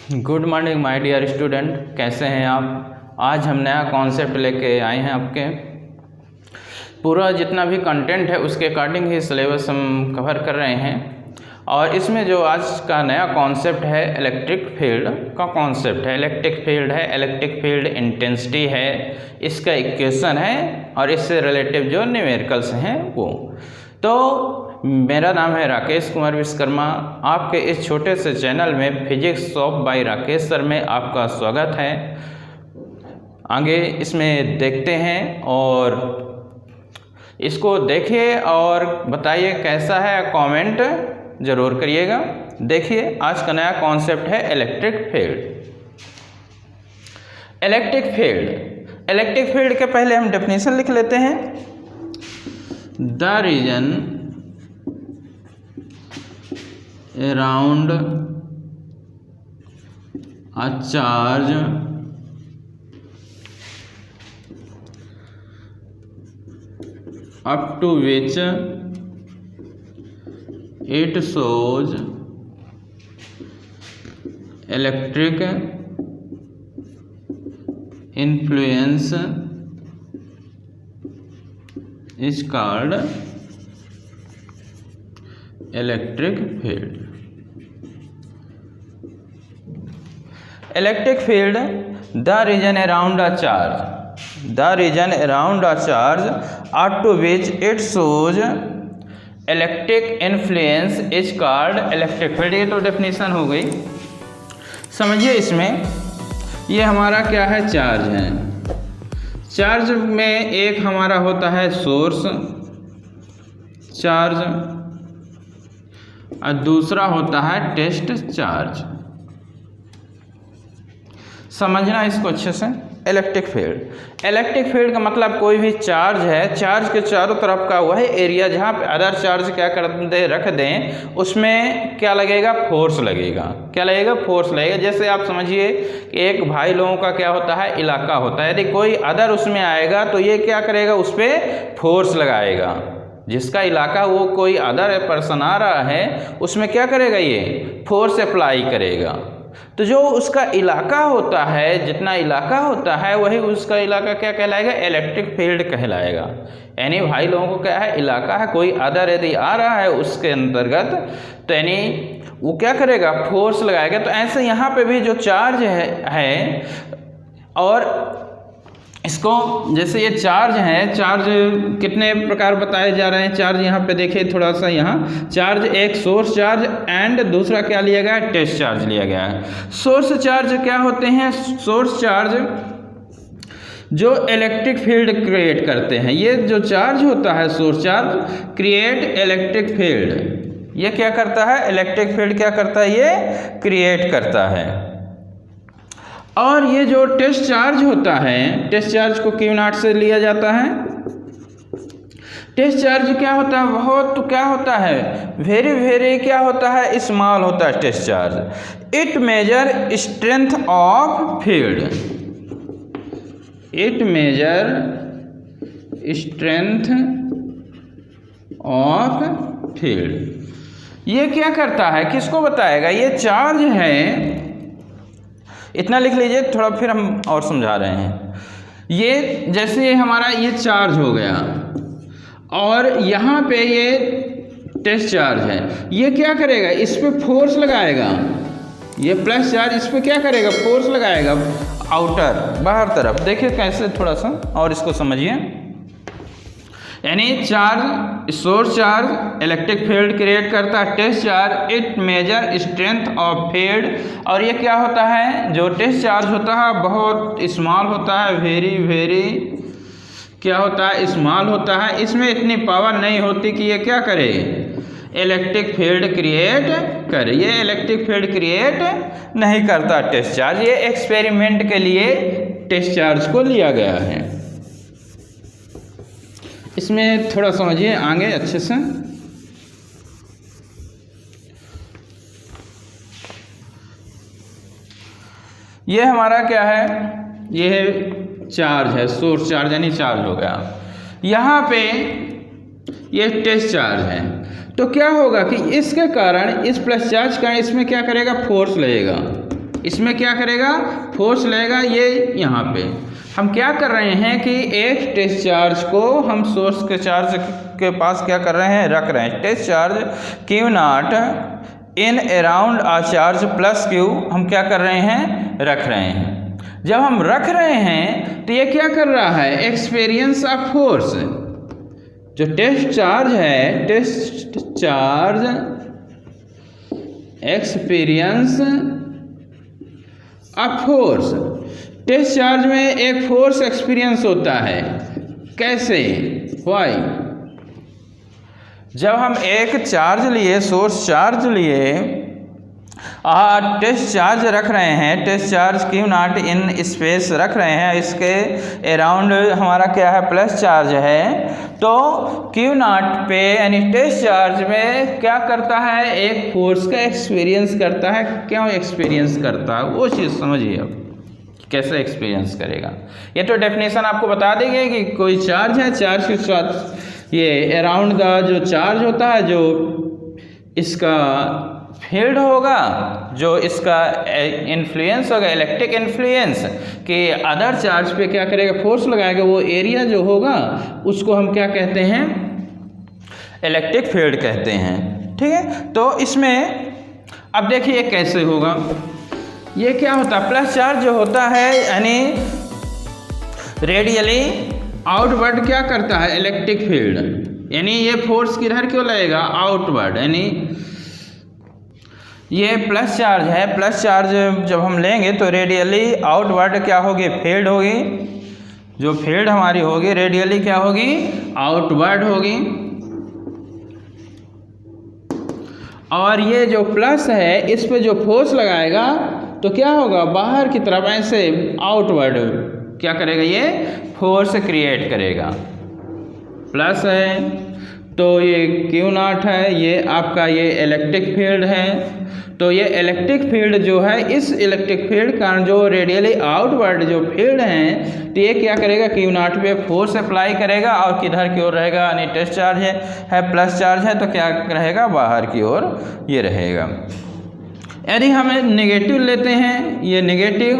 Good morning my dear student, कैसे हैं आप। आज हम नया कॉन्सेप्ट लेके आए हैं। आपके पूरा जितना भी कंटेंट है उसके अकॉर्डिंग ही सिलेबस हम कवर कर रहे हैं। और इसमें जो आज का नया कॉन्सेप्ट है इलेक्ट्रिक फील्ड का कॉन्सेप्ट है। इलेक्ट्रिक फील्ड है, इलेक्ट्रिक फील्ड इंटेंसिटी है, इसका इक्वेशन है और इससे रिलेटिव जो न्यूमेरिकल्स हैं वो। तो मेरा नाम है राकेश कुमार विश्वकर्मा। आपके इस छोटे से चैनल में physics of by Rakesh sir में आपका स्वागत है। आगे इसमें देखते हैं और इसको देखिए और बताइए कैसा है, कमेंट ज़रूर करिएगा। देखिए आज का नया कॉन्सेप्ट है इलेक्ट्रिक फील्ड। इलेक्ट्रिक फील्ड के पहले हम डेफिनेशन लिख लेते हैं। The region around a charge up to which it shows electric influence is called electric field. Electric field, the region around a charge up to which it shows electric influence is called electric field। ये तो definition हो गई। समझिए इसमें ये हमारा क्या है, चार्ज है। चार्ज में एक हमारा होता है सोर्स चार्ज और दूसरा होता है टेस्ट चार्ज। समझना इसको अच्छे से। इलेक्ट्रिक फील्ड का मतलब कोई भी चार्ज है, चार्ज के चारों तरफ का वह एरिया जहाँ पे अदर चार्ज क्या कर दे रख दें, उसमें क्या लगेगा, फोर्स लगेगा। क्या लगेगा, फोर्स लगेगा। जैसे आप समझिए कि एक भाई लोगों का क्या होता है, इलाका होता है। यदि कोई अदर उसमें आएगा तो ये क्या करेगा, उस पर फोर्स लगाएगा। जिसका इलाका वो कोई अदर पर्सन आ रहा है उसमें क्या करेगा, ये फोर्स अप्लाई करेगा। तो जो उसका इलाका होता है, जितना इलाका होता है वही उसका इलाका क्या कहलाएगा, इलेक्ट्रिक फील्ड कहलाएगा। यानी भाई लोगों को क्या है, इलाका है, कोई अदर यदि आ रहा है उसके अंतर्गत तो यानी वो क्या करेगा, फोर्स लगाएगा। तो ऐसे यहाँ पे भी जो चार्ज है और इसको जैसे ये चार्ज है, चार्ज कितने प्रकार बताए जा रहे हैं। चार्ज यहाँ पे देखिए थोड़ा सा, यहाँ चार्ज एक सोर्स चार्ज एंड दूसरा क्या लिया गया है, टेस्ट चार्ज लिया गया है। सोर्स चार्ज क्या होते हैं, सोर्स चार्ज जो इलेक्ट्रिक फील्ड क्रिएट करते हैं। ये जो चार्ज होता है source charge create electric field. ये क्या करता है, इलेक्ट्रिक फील्ड क्या करता है, ये क्रिएट करता है। और ये जो टेस्ट चार्ज होता है, टेस्ट चार्ज को Q0 से लिया जाता है। टेस्ट चार्ज क्या होता है, बहुत तो क्या होता है, वेरी क्या होता है, स्मॉल होता है test charge. It measure strength of field, it measure strength of field. ये क्या करता है, किसको बताएगा, ये चार्ज है। इतना लिख लीजिए, थोड़ा फिर हम और समझा रहे हैं। ये जैसे ये हमारा ये चार्ज हो गया और यहाँ पे ये टेस्ट चार्ज है। ये क्या करेगा, इस पे फोर्स लगाएगा। ये प्लस चार्ज इस पे क्या करेगा, फोर्स लगाएगा आउटर, बाहर तरफ। देखिए कैसे, थोड़ा सा और इसको समझिए। यानी charge, source charge electric field create करता है, test charge it measure strength of field. और ये क्या होता है, जो टेस्ट चार्ज होता है बहुत स्मॉल होता है, वेरी क्या होता है, स्मॉल होता है। इसमें इतनी पावर नहीं होती कि ये क्या करे, इलेक्ट्रिक फील्ड क्रिएट करे। ये इलेक्ट्रिक फील्ड क्रिएट नहीं करता टेस्ट चार्ज। ये एक्सपेरिमेंट के लिए टेस्ट चार्ज को लिया गया है। इसमें थोड़ा समझिए आगे अच्छे से। ये हमारा क्या है, ये चार्ज है, सोर्स चार्ज यानी चार्ज हो गया। यहाँ पे ये टेस्ट चार्ज है। तो क्या होगा कि इसके कारण इस प्लस चार्ज का इसमें क्या करेगा, फोर्स लगेगा। इसमें क्या करेगा, फोर्स लेगा ये यहाँ पे। हम क्या कर रहे हैं कि एक टेस्ट चार्ज को हम सोर्स के चार्ज के पास क्या कर रहे हैं, रख रहे हैं। Test charge Q naught in around a charge plus Q हम क्या कर रहे हैं, रख रहे हैं। जब हम रख रहे हैं तो ये क्या कर रहा है, एक्सपीरियंस ऑफ फोर्स। जो टेस्ट चार्ज है, test charge experience of force, test charge में एक फोर्स एक्सपीरियंस होता है। कैसे, वाई, जब हम एक चार्ज लिए, सोर्स चार्ज लिए, टेस्ट चार्ज रख रहे हैं, test charge Q naught in space रख रहे हैं, इसके अराउंड हमारा क्या है, प्लस चार्ज है। तो Q नॉट पे यानी टेस्ट चार्ज में क्या करता है, एक फोर्स का एक्सपीरियंस करता है। क्यों एक्सपीरियंस करता है, वो चीज़ समझिए अब कैसे एक्सपीरियंस करेगा। ये तो डेफिनेशन आपको बता देंगे कि कोई चार्ज है, चार्ज के साथ ये अराउंड का जो चार्ज होता है, जो इसका फील्ड होगा, जो इसका इन्फ्लुएंस होगा, इलेक्ट्रिक इन्फ्लुएंस कि अदर चार्ज पे क्या करेगा, फोर्स लगाएगा, वो एरिया जो होगा उसको हम क्या कहते हैं, इलेक्ट्रिक फील्ड कहते हैं। ठीक है, तो इसमें अब देखिए कैसे होगा। ये क्या होता है, प्लस चार्ज जो होता है यानी रेडियली आउटवर्ड क्या करता है, इलेक्ट्रिक फील्ड, यानी ये फोर्स किधर क्यों लगेगा, आउटवर्ड। यानी ये प्लस चार्ज है, प्लस चार्ज जब हम लेंगे तो रेडियली आउटवर्ड क्या होगी, फील्ड होगी। जो फील्ड हमारी होगी रेडियली क्या होगी, आउटवर्ड होगी। और ये जो प्लस है इस पे जो फोर्स लगाएगा तो क्या होगा, बाहर की तरफ ऐसे आउटवर्ड क्या करेगा, ये फोर्स क्रिएट करेगा। प्लस है तो ये Q नॉट है, ये आपका ये इलेक्ट्रिक फील्ड है। तो ये इलेक्ट्रिक फील्ड जो है, इस इलेक्ट्रिक फील्ड का जो रेडियली आउटवर्ड जो फील्ड है, तो ये क्या करेगा, Q नॉट पे फोर्स अप्लाई करेगा और किधर की ओर रहेगा, यानी टेस्ट चार्ज है प्लस चार्ज है तो क्या रहेगा, बाहर की ओर ये रहेगा। यदि हम नेगेटिव लेते हैं, ये नेगेटिव,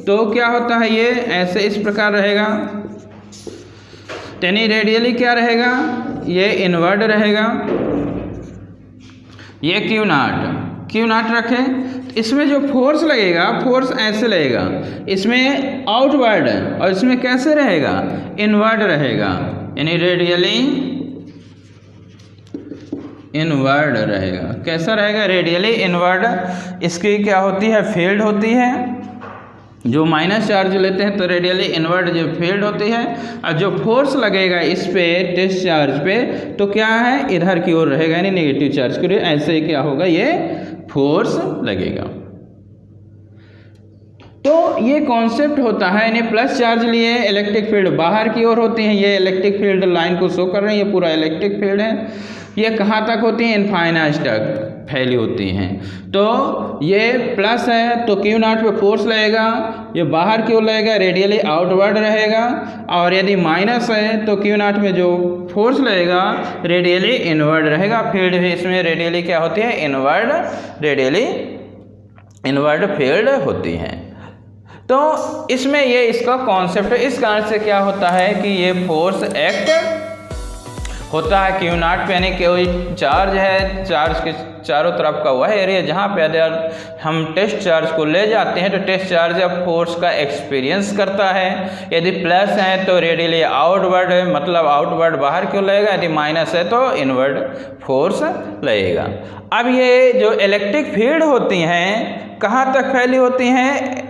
तो क्या होता है, ये ऐसे इस प्रकार रहेगा। यानी रेडियली क्या रहेगा, ये इनवर्ड रहेगा। ये Q नॉट रखें, इसमें जो फोर्स लगेगा, फोर्स ऐसे लगेगा, इसमें आउटवर्ड और इसमें कैसे रहेगा, इनवर्ड रहेगा। यानी रेडियली इनवर्ड रहेगा। कैसा रहेगा, रेडियली इनवर्ड। इसकी क्या होती है, फील्ड होती है। जो माइनस चार्ज लेते हैं तो रेडियली इनवर्ड जो फील्ड होती है, और जो फोर्स लगेगा इस पे टेस्ट चार्ज पे तो क्या है, इधर की ओर रहेगा, यानी नेगेटिव चार्ज के लिए ऐसे क्या होगा, ये फोर्स लगेगा। तो ये कॉन्सेप्ट होता है, यानी प्लस चार्ज लिए इलेक्ट्रिक फील्ड बाहर की ओर होती है। ये इलेक्ट्रिक फील्ड लाइन को शो कर रहे हैं, ये पूरा इलेक्ट्रिक फील्ड है। ये कहाँ तक होती है, इनफाइनाइट तक फैली होती हैं। तो ये प्लस है तो Q नॉट पे फोर्स लगेगा, ये बाहर की ओर लगेगा, रेडियली आउटवर्ड रहेगा। और यदि माइनस है तो Q नॉट में जो फोर्स लगेगा रेडियली इनवर्ड रहेगा। फील्ड भी इसमें रेडियली क्या होती है, इनवर्ड, रेडियली इनवर्ड फील्ड होती हैं। तो इसमें ये इसका कॉन्सेप्ट है। इस कारण से क्या होता है कि ये फोर्स एक्ट होता है Q नॉट पे, यानी कोई चार्ज है, चार्ज के चारों तरफ का वह एरिया जहाँ पे अगर हम टेस्ट चार्ज को ले जाते हैं तो टेस्ट चार्ज अब फोर्स का एक्सपीरियंस करता है। यदि प्लस है तो रेडियली आउटवर्ड है, मतलब आउटवर्ड बाहर क्यों लगेगा, यदि माइनस है तो इनवर्ड फोर्स लगेगा। अब ये जो इलेक्ट्रिक फील्ड होती हैं कहाँ तक फैली होती हैं,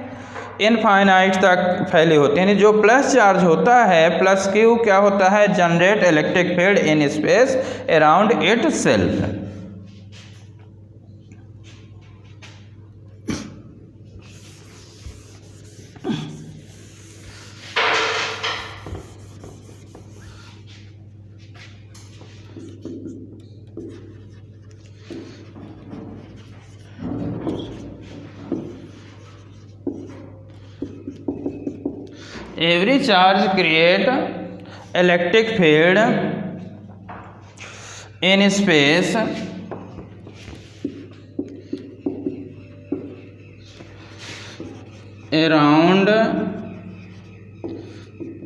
इनफाइनाइट तक फैली होती है। यानी जो प्लस चार्ज होता है, प्लस Q क्या होता है, generate electric field in space around it self. Every charge create electric field in space around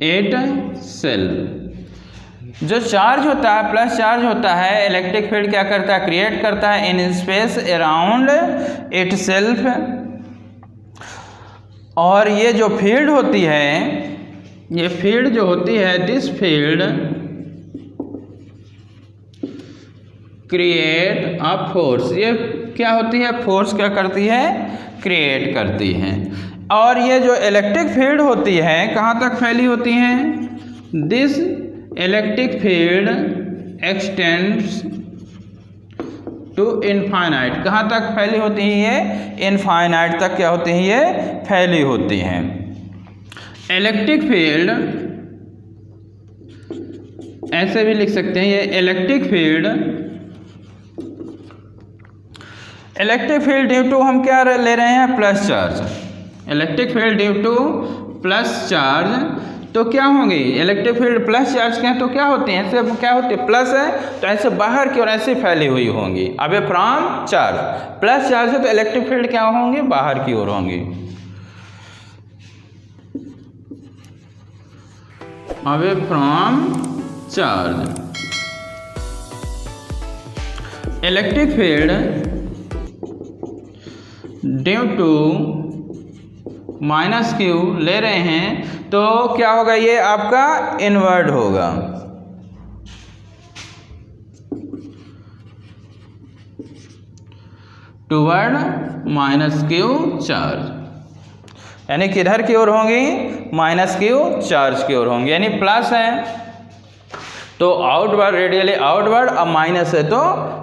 it self. जो चार्ज होता है, प्लस चार्ज होता है, इलेक्ट्रिक फील्ड क्या करता है, क्रिएट करता है in space around it self. और ये जो फील्ड होती है, ये फील्ड जो होती है, this field create a force. ये क्या होती है, फोर्स क्या करती है, क्रिएट करती है। और ये जो इलेक्ट्रिक फील्ड होती है कहाँ तक फैली होती हैं, this electric field extends to infinite. कहाँ तक फैली होती है ये, इनफाइनाइट तक क्या होती है ये, फैली होती हैं। इलेक्ट्रिक फील्ड ऐसे भी लिख सकते हैं, ये इलेक्ट्रिक फील्ड ड्यू टू हम क्या ले रहे हैं, plus charge. Electric field due two plus charge, तो क्या होंगी, इलेक्ट्रिक फील्ड प्लस चार्ज के हैं तो क्या होती हैं, ऐसे क्या होती है, प्लस है तो ऐसे बाहर की ओर ऐसे फैली हुई होंगी। अबे फ्रॉम चार्ज, प्लस चार्ज है तो इलेक्ट्रिक फील्ड क्या होंगी, बाहर की ओर होंगी। Away from charge, electric field due to minus q ले रहे हैं तो क्या होगा, ये आपका इनवर्ड होगा। टूवर्ड माइनस क्यू चार्ज, यानी किधर की ओर होंगी, माइनस क्यू चार्ज की ओर होंगी। यानी प्लस है तो आउटवर्ड, रेडियली आउटवर्ड, अब माइनस है तो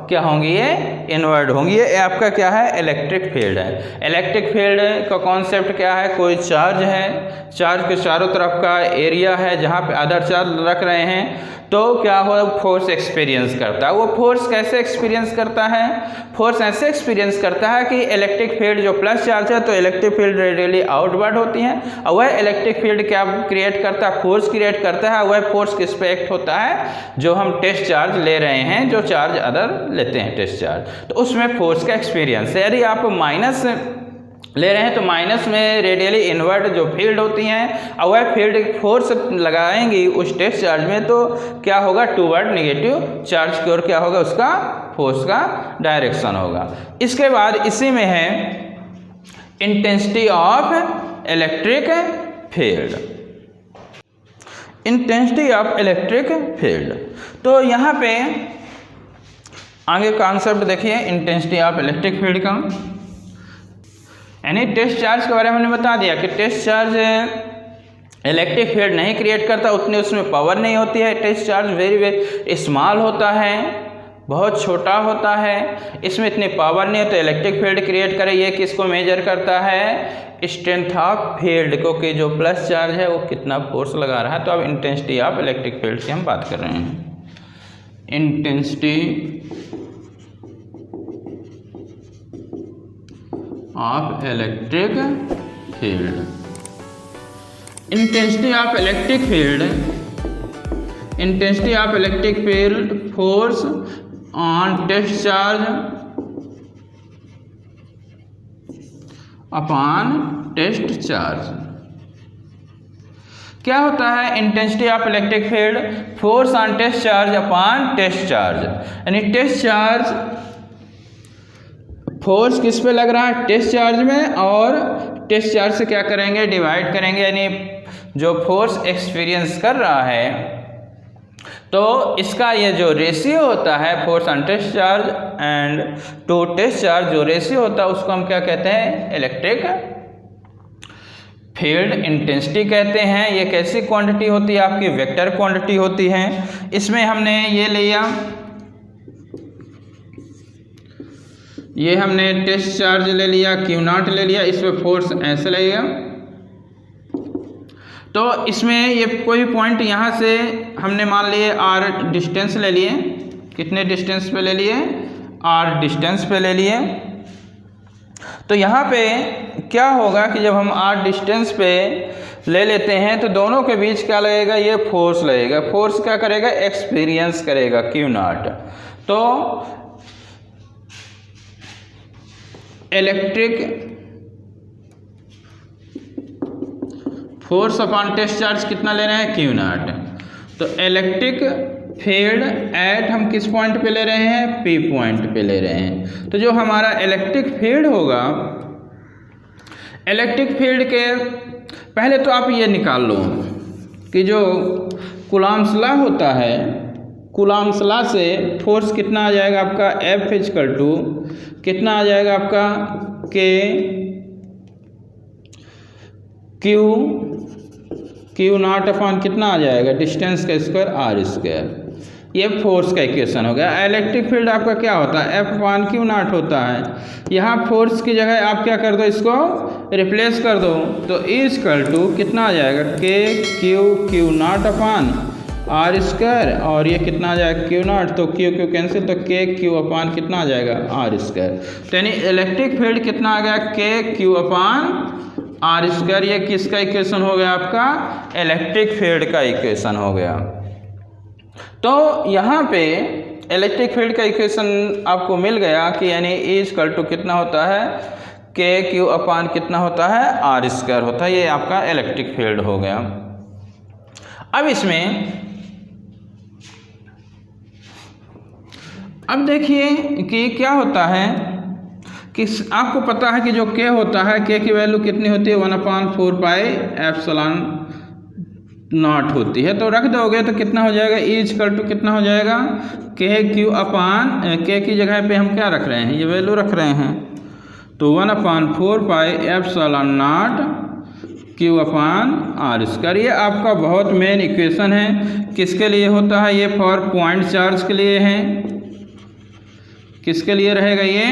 क्या होंगी, ये इनवर्ड होंगी। ये आपका क्या है, इलेक्ट्रिक फील्ड है। इलेक्ट्रिक फील्ड का कॉन्सेप्ट क्या है, कोई चार्ज है, चार्ज के चारों तरफ का एरिया है जहाँ पे अदर चार्ज रख रहे हैं, तो क्या हो, फोर्स एक्सपीरियंस करता है। वो फोर्स कैसे एक्सपीरियंस करता है, फोर्स ऐसे एक्सपीरियंस करता है कि इलेक्ट्रिक फील्ड जो प्लस चार्ज है तो इलेक्ट्रिक फील्ड रेडियली आउटवर्ड होती हैं, और वह इलेक्ट्रिक फील्ड क्या क्रिएट करता है, फोर्स क्रिएट करता है। वह फोर्स किस पे एक्ट होता है, जो हम टेस्ट चार्ज ले रहे हैं, जो चार्ज अदर लेते हैं टेस्ट चार्ज, तो उसमें फोर्स का एक्सपीरियंस है। यदि आप माइनस ले रहे हैं तो माइनस में रेडियली इनवर्ट जो फील्ड होती हैं, और वह फील्ड फोर्स लगाएंगी उस टेस्ट चार्ज में, तो क्या होगा, टूवर्ड नेगेटिव चार्ज की ओर क्या होगा, उसका फोर्स का डायरेक्शन होगा। इसके बाद इसी में है intensity of electric field. Intensity of electric field, तो यहाँ पे आगे कॉन्सेप्ट देखिए इंटेंसिटी ऑफ इलेक्ट्रिक फील्ड का। यानी टेस्ट चार्ज के बारे में हमने बता दिया कि टेस्ट चार्ज इलेक्ट्रिक फील्ड नहीं क्रिएट करता, उतनी उसमें पावर नहीं होती है। टेस्ट चार्ज वेरी स्मॉल होता है, बहुत छोटा होता है, इसमें इतनी पावर नहीं होती इलेक्ट्रिक फील्ड क्रिएट करे। ये किसको मेजर करता है, स्ट्रेंथ ऑफ फील्ड को, कि जो प्लस चार्ज है वो कितना फोर्स लगा रहा है। तो अब इंटेंसिटी ऑफ इलेक्ट्रिक फील्ड की हम बात कर रहे हैं। Intensity of electric field, intensity of electric field, intensity of electric field force on test charge upon test charge. क्या होता है intensity of electric field, force on test charge upon test charge. यानी टेस्ट चार्ज, फोर्स किस पे लग रहा है, test charge में, और टेस्ट चार्ज से क्या करेंगे, डिवाइड करेंगे। यानी जो फोर्स एक्सपीरियंस कर रहा है तो इसका ये जो रेशियो होता है, force on test charge and to test charge, जो रेशियो होता है उसको हम क्या कहते हैं, इलेक्ट्रिक फील्ड इंटेंसिटी कहते हैं। ये कैसी क्वांटिटी होती है, आपकी वेक्टर क्वांटिटी होती है। इसमें हमने ये लिया, ये हमने टेस्ट चार्ज ले लिया, क्यू नॉट ले लिया, इस पर फोर्स ऐसे लगेगा। तो इसमें ये कोई पॉइंट यहाँ से हमने मान लिए आर डिस्टेंस ले लिए, कितने डिस्टेंस पे ले लिए, आर डिस्टेंस पे ले लिए। तो यहाँ पे क्या होगा कि जब हम आर डिस्टेंस पे ले लेते हैं तो दोनों के बीच क्या लगेगा, ये फोर्स लगेगा। फोर्स क्या करेगा, एक्सपीरियंस करेगा, क्यू नॉट। तो electric force upon test charge कितना ले रहे हैं, क्यू नॉट। तो इलेक्ट्रिक फील्ड एट हम किस पॉइंट पे ले रहे हैं, पी पॉइंट पे ले रहे हैं। तो जो हमारा इलेक्ट्रिक फील्ड होगा, इलेक्ट्रिक फील्ड के पहले तो आप ये निकाल लो कि जो कूलॉम्स लॉ होता है, कूलॉम्स लॉ से फोर्स कितना आ जाएगा आपका, एफ इक्वल टू कितना आ जाएगा आपका, के क्यू नॉट अपॉन कितना आ जाएगा, डिस्टेंस का स्क्वायर आर स्क्वायर। ये फोर्स का इक्वेशन हो गया। इलेक्ट्रिक फील्ड आपका क्या होता है, एफ अपॉन क्यू नॉट होता है। यहाँ फोर्स की जगह आप क्या कर दो, इसको रिप्लेस कर दो, तो ई इक्वल टू कितना आ जाएगा, k q naught upon r square, और ये कितना आ जाएगा क्यू नॉट, तो क्यू कैंसिल, तो के क्यू अपॉन कितना आ जाएगा, आर स्क्वायर। तो यानी इलेक्ट्रिक फील्ड कितना आ गया, के क्यू अपॉन आर स्क्वायर। ये किसका इक्वेशन हो गया आपका, इलेक्ट्रिक फील्ड का इक्वेशन हो गया। तो यहाँ पे इलेक्ट्रिक फील्ड का इक्वेशन आपको मिल गया कि यानी ई इक्वल टू कितना होता है, के क्यू अपॉन कितना होता है, आर स्क्वायर होता है। ये आपका इलेक्ट्रिक फील्ड हो गया। अब इसमें अब देखिए कि क्या होता है कि आपको पता है कि जो के होता है, के की वैल्यू कितनी होती है, 1/4 पाई एप्सिलॉन नॉट होती है। तो रख दोगे तो कितना हो जाएगा, ई इक्वल टू कितना हो जाएगा, के क्यू अपॉन, के की जगह पे हम क्या रख रहे हैं, ये वैल्यू रख रहे हैं, तो 1/4 pi epsilon naught q upon r square. ये आपका बहुत मेन इक्वेशन है। किसके लिए होता है, ये फॉर पॉइंट चार्ज के लिए है। किसके लिए रहेगा, ये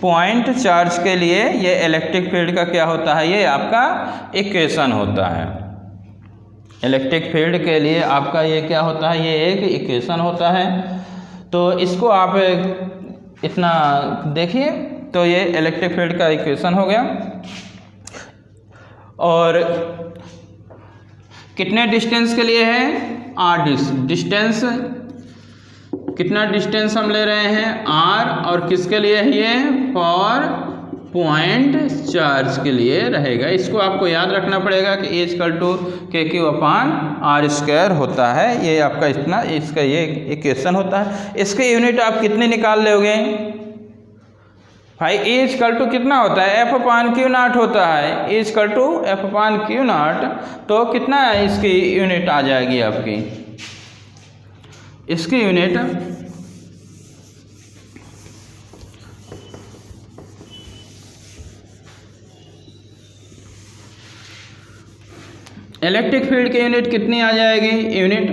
पॉइंट चार्ज के लिए ये इलेक्ट्रिक फील्ड का क्या होता है, ये आपका इक्वेशन होता है। इलेक्ट्रिक फील्ड के लिए आपका ये क्या होता है, ये एक इक्वेशन होता है। तो इसको आप इतना देखिए, तो ये इलेक्ट्रिक फील्ड का इक्वेशन हो गया। और कितने डिस्टेंस के लिए है, आर डिस्टेंस, कितना डिस्टेंस हम ले रहे हैं, आर, और किसके लिए है ये, फॉर पॉइंट चार्ज के लिए रहेगा। इसको आपको याद रखना पड़ेगा कि ए इक्वल टू के क्यू अपॉन आर स्क्वायर होता है। ये आपका इतना, इसका ये इक्वेशन होता है। इसके यूनिट आप कितने निकाल लोगे भाई, ए इक्वल टू कितना होता है, एफ अपॉन क्यू नॉट होता है, a equal to F upon q naught. तो कितना इसकी यूनिट आ जाएगी आपकी, इसकी यूनिट इलेक्ट्रिक फील्ड की यूनिट कितनी आ जाएगी, यूनिट,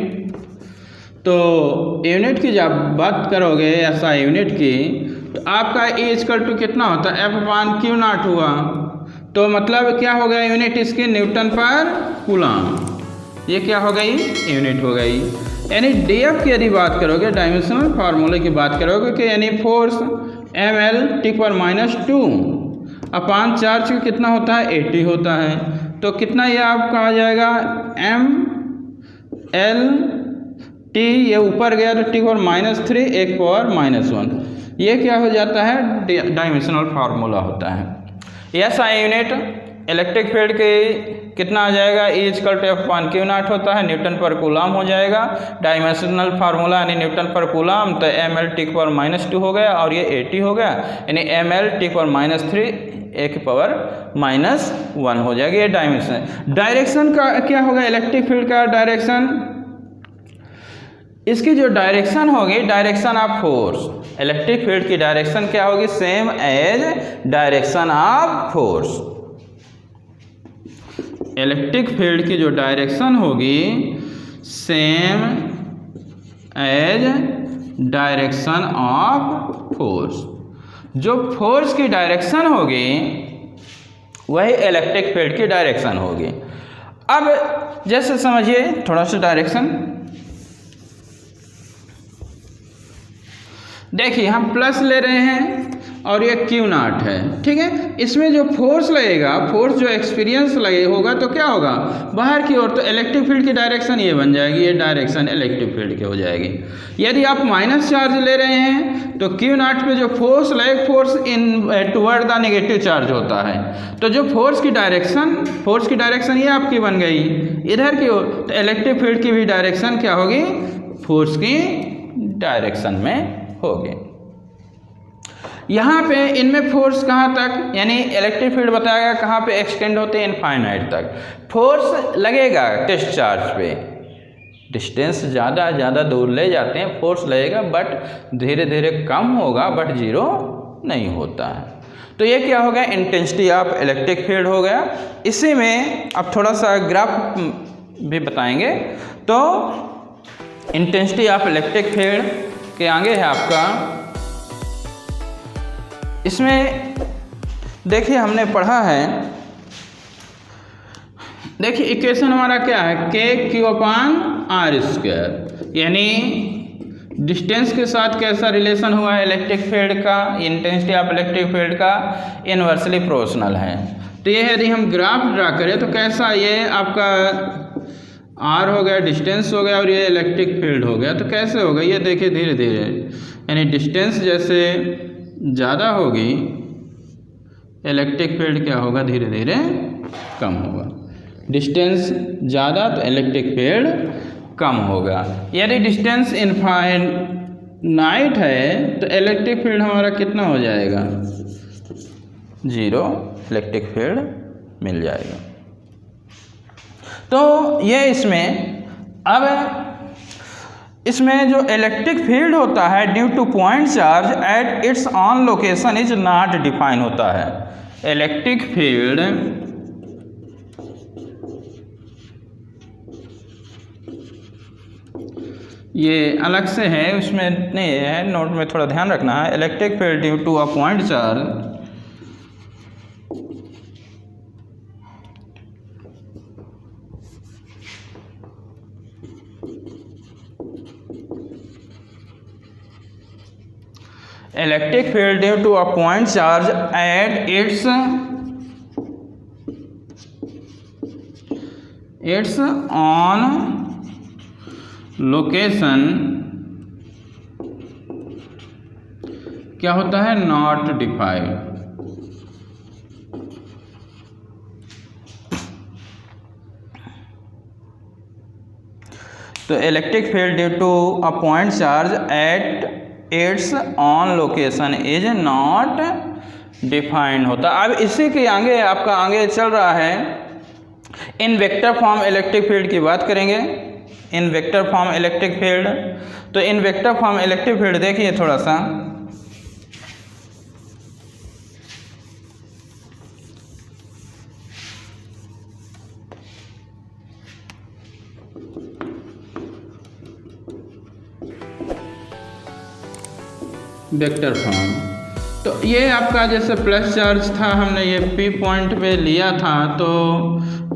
तो यूनिट की जब बात करोगे ऐसा यूनिट की, तो आपका ए इक्वल टू कितना होता है, एफ अपॉन क्यू नॉट हुआ। तो मतलब क्या हो गया यूनिट इसकी, न्यूटन पर कूलम। ये क्या हो गई, यूनिट हो गई। यानी डीएफ की यदि बात करोगे, डायमेंशनल फार्मूले की बात करोगे कि यानी फोर्स ml(-2) अपॉन चार्ज कितना होता है, 80 होता है। तो कितना ये आपका आ जाएगा, ml(T), ये ऊपर गया तो T⁻3 एक पावर -1। ये क्या हो जाता है, डायमेंशनल फार्मूला होता है। S I unit electric field के कितना आ जाएगा, e equal to F upon q naught होता है, न्यूटन पर कूलम हो जाएगा। डायमेंशनल फार्मूला यानी न्यूटन पर कूलम, तो ml(T⁻2) हो गया, और ये 80 हो गया, यानी ml(T⁻3) एक पावर -1 हो जाएगी। ये डायमेंशन। डायरेक्शन का क्या होगा, इलेक्ट्रिक फील्ड का डायरेक्शन, इसकी जो डायरेक्शन होगी, direction of force, electric field की डायरेक्शन क्या होगी, same as direction of force. Electric field की जो डायरेक्शन होगी, same as direction of force. जो फोर्स की डायरेक्शन होगी वही इलेक्ट्रिक फील्ड की डायरेक्शन होगी। अब जैसे समझिए थोड़ा सा डायरेक्शन, देखिए हम प्लस ले रहे हैं और ये क्यू नॉट है, ठीक है। इसमें जो फोर्स लगेगा, फोर्स जो एक्सपीरियंस लगे होगा तो क्या होगा, बाहर की ओर, तो इलेक्ट्रिक फील्ड की डायरेक्शन ये बन जाएगी, ये डायरेक्शन इलेक्ट्रिक फील्ड की हो जाएगी। यदि आप माइनस चार्ज ले रहे हैं तो क्यू नॉट पे जो फोर्स लगे, force in toward the negative charge होता है, तो जो फोर्स की डायरेक्शन ये आपकी बन गई इधर की ओर, तो इलेक्ट्रिक फील्ड की भी डायरेक्शन क्या होगी, फोर्स की डायरेक्शन में होगी। यहाँ पे इनमें फोर्स कहाँ तक, यानी इलेक्ट्रिक फील्ड बताया गया कहाँ पे एक्सटेंड होते हैं, इनफाइनाइट तक। फोर्स लगेगा टेस्ट चार्ज पे, डिस्टेंस ज़्यादा दूर ले जाते हैं, फोर्स लगेगा बट धीरे धीरे कम होगा, बट जीरो नहीं होता है। तो ये क्या हो गया, इंटेंसिटी ऑफ इलेक्ट्रिक फील्ड हो गया। इसी में अब थोड़ा सा ग्राफ भी बताएंगे। तो इंटेंसिटी ऑफ इलेक्ट्रिक फील्ड के आगे है आपका, इसमें देखिए हमने पढ़ा है, देखिए इक्वेशन हमारा क्या है, के क्यू अपान आर स्क्वायर, यानी डिस्टेंस के साथ कैसा रिलेशन हुआ है इलेक्ट्रिक फील्ड का, इंटेंसिटी ऑफ इलेक्ट्रिक फील्ड का इनवर्सली प्रोपोर्शनल है। तो ये यदि हम ग्राफ ड्रा करें तो कैसा, ये आपका आर हो गया, डिस्टेंस हो गया, और ये इलेक्ट्रिक फील्ड हो गया। तो कैसे होगा ये देखिए धीरे धीरे, यानी डिस्टेंस जैसे ज़्यादा होगी, इलेक्ट्रिक फील्ड क्या होगा, धीरे धीरे कम होगा। डिस्टेंस ज़्यादा तो इलेक्ट्रिक फील्ड कम होगा। यदि डिस्टेंस इनफाइनाइट है तो इलेक्ट्रिक फील्ड हमारा कितना हो जाएगा, जीरो इलेक्ट्रिक फील्ड मिल जाएगा। तो ये इसमें जो इलेक्ट्रिक फील्ड होता है due two point charge at its own location is not define होता है। इलेक्ट्रिक फील्ड ये अलग से है, उसमें नहीं है, नोट में थोड़ा ध्यान रखना है। Electric field due to a point charge electric field due to a point charge at its own location क्या होता है, नॉट डिफाइंड। तो electric field due to a point charge at its own location is not defined होता। अब इसी के आगे आपका आगे चल रहा है, in vector form electric field की बात करेंगे। In vector form electric field, तो in vector form electric field देखिए थोड़ा सा, वेक्टर फॉर्म। तो ये आपका जैसे प्लस चार्ज था, हमने ये पी पॉइंट पे लिया था, तो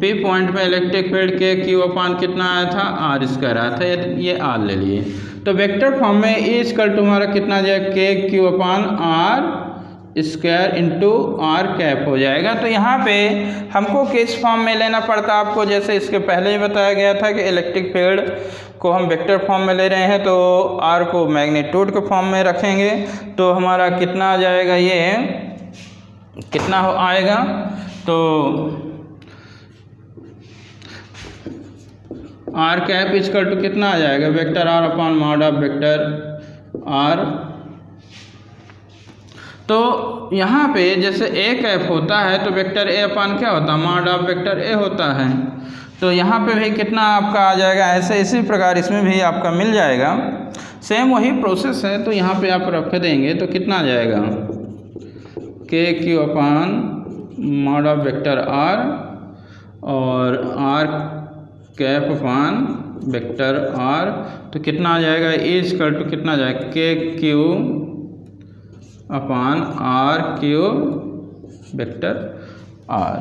पी पॉइंट पे इलेक्ट्रिक फील्ड के क्यू अपान कितना आया था, आर स्क्वायर आया था, ये आर ले लिए। तो वेक्टर फॉर्म में ए इक्वल टू हमारा कितना आ जाएगा, k q upon r square into r cap हो जाएगा। तो यहाँ पे हमको किस फॉर्म में लेना पड़ता आपको, जैसे इसके पहले ही बताया गया था कि इलेक्ट्रिक फील्ड को हम वेक्टर फॉर्म में ले रहे हैं, तो आर को मैग्नीट्यूड के फॉर्म में रखेंगे, तो हमारा कितना आ जाएगा, ये कितना आएगा, तो आर कैप इक्वल टू कितना आ जाएगा, vector r upon mod of vector r. तो यहाँ पे जैसे ए कैप होता है तो वेक्टर ए अपॉन क्या होता है, मॉड ऑफ वेक्टर ए होता है। तो यहाँ पे भी कितना आपका आ जाएगा, ऐसे इसी प्रकार इसमें भी आपका मिल जाएगा, सेम वही प्रोसेस है। तो यहाँ पे आप रख देंगे तो कितना आ जाएगा, k q upon mod of vector r और r cap upon vector r, तो कितना आ जाएगा, ए इक्वल टू कितना आ जाएगा, k q upon r cube vector r.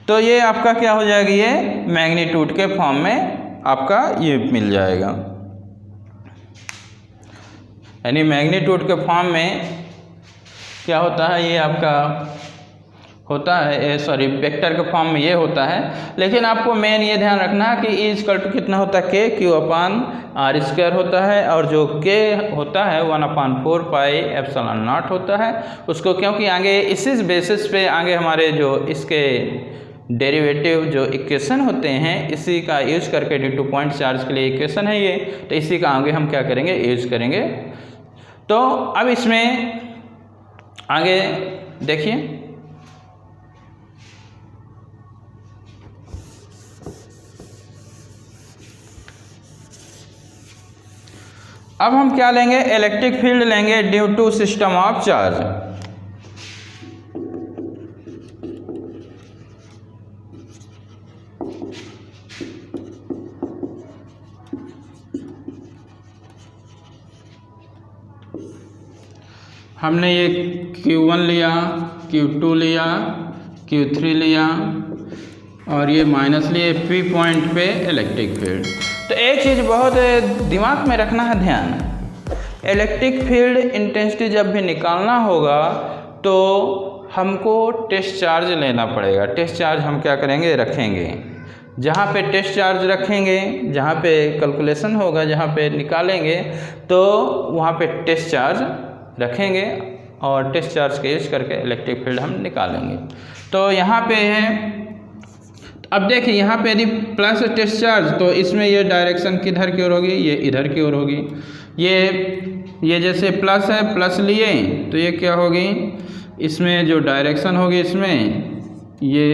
तो ये आपका क्या हो जाएगा, ये मैग्नीट्यूड के फॉर्म में आपका ये मिल जाएगा, यानी मैग्नीट्यूड के फॉर्म में क्या होता है, ये आपका होता है, सॉरी वेक्टर के फॉर्म में ये होता है। लेकिन आपको मेन ये ध्यान रखना है कि E = कितना होता है, के क्यू अपान आर स्क्वायर होता है, और जो के होता है 1/4 पाई एप्सिलॉन नॉट होता है उसको, क्योंकि आगे इसी बेसिस पे आगे हमारे जो इसके डेरिवेटिव जो इक्वेशन होते हैं इसी का यूज करके ड्यू टू पॉइंट चार्ज के लिए इक्वेशन है ये, तो इसी का आगे हम क्या करेंगे, यूज करेंगे। तो अब इसमें आगे देखिए, अब हम क्या लेंगे, इलेक्ट्रिक फील्ड लेंगे due to system of charge. हमने ये Q1 लिया, Q2 लिया, Q3 लिया और ये माइनस लिए P पॉइंट पे इलेक्ट्रिक फील्ड। तो एक चीज़ बहुत दिमाग में रखना है ध्यान, इलेक्ट्रिक फील्ड इंटेंसिटी जब भी निकालना होगा तो हमको टेस्ट चार्ज लेना पड़ेगा। टेस्ट चार्ज हम क्या करेंगे, रखेंगे। जहाँ पे टेस्ट चार्ज रखेंगे, जहाँ पे कैलकुलेशन होगा, जहाँ पे निकालेंगे तो वहाँ पे टेस्ट चार्ज रखेंगे और टेस्ट चार्ज का यूज करके इलेक्ट्रिक फील्ड हम निकालेंगे। तो यहाँ पे है, अब देखिए यहाँ पे यदि प्लस टेस्ट चार्ज तो इसमें ये डायरेक्शन किधर की ओर होगी, ये इधर की ओर होगी। ये जैसे प्लस है, प्लस लिए तो ये क्या होगी, इसमें जो डायरेक्शन होगी इसमें ये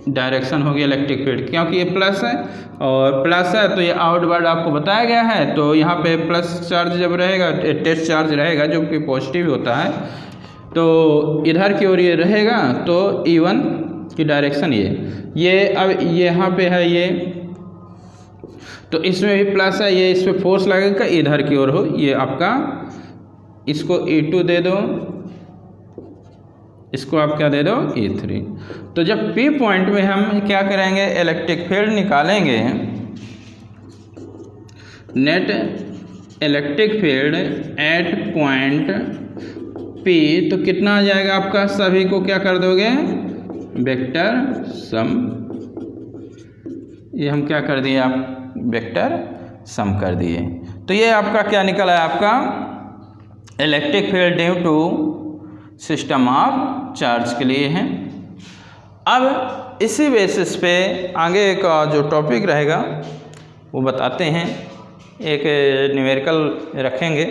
डायरेक्शन होगी इलेक्ट्रिक फील्ड, क्योंकि ये प्लस है और प्लस है तो ये आउटवर्ड आपको बताया गया है। तो यहाँ पे प्लस चार्ज जब रहेगा, टेस्ट चार्ज रहेगा जो कि पॉजिटिव होता है, तो इधर की ओर ये रहेगा तो E1 की डायरेक्शन ये अब यहाँ पे है ये, तो इसमें भी प्लस है, ये इस पर फोर्स लगेगा इधर की ओर हो, ये आपका इसको E2 दे दो, इसको आप क्या दे दो E3। तो जब P पॉइंट में हम क्या करेंगे, इलेक्ट्रिक फील्ड निकालेंगे, net electric field eight point P, तो कितना आ जाएगा आपका, सभी को क्या कर दोगे, वेक्टर सम। ये हम क्या कर दिए, आप वेक्टर सम कर दिए। तो ये आपका क्या निकला है, आपका electric field due to system of charge के लिए है। अब इसी बेसिस पे आगे का जो टॉपिक रहेगा वो बताते हैं, एक न्यूमेरिकल रखेंगे।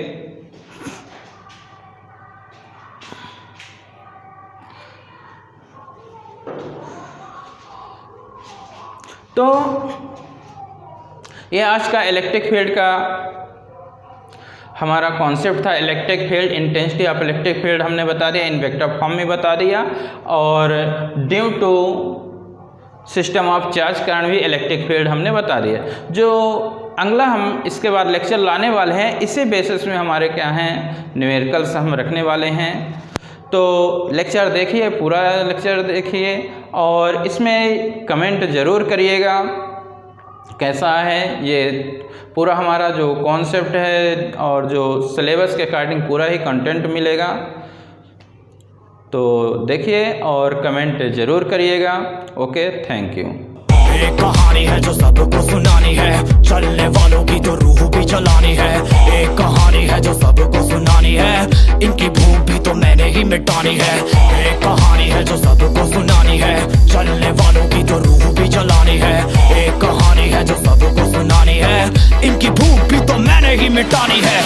तो ये आज का इलेक्ट्रिक फील्ड का हमारा कॉन्सेप्ट था। Electric field, intensity of electric field हमने बता दिया, इन वेक्टर फॉर्म में बता दिया, और due to system of charge कारण भी इलेक्ट्रिक फील्ड हमने बता दिया। जो अगला हम इसके बाद लेक्चर लाने वाले हैं, इसी बेसिस में हमारे क्या हैं, न्यूमेरिकल्स हम रखने वाले हैं। तो लेक्चर देखिए, पूरा लेक्चर देखिए और इसमें कमेंट ज़रूर करिएगा कैसा है। ये पूरा हमारा जो कॉन्सेप्ट है और जो सिलेबस के अकॉर्डिंग पूरा ही कंटेंट मिलेगा, तो देखिए और कमेंट ज़रूर करिएगा। Okay, thank you. एक कहानी है जो सबको सुनानी है, चलने वालों की तो रूह भी जलानी है। एक कहानी है जो सबको सुनानी है, इनकी भूख भी तो मैंने ही मिटानी है। एक कहानी है जो सबको सुनानी है, चलने वालों की तो रूह भी जलानी है। एक कहानी है जो सबको सुनानी है, इनकी भूख भी तो मैंने ही मिटानी है।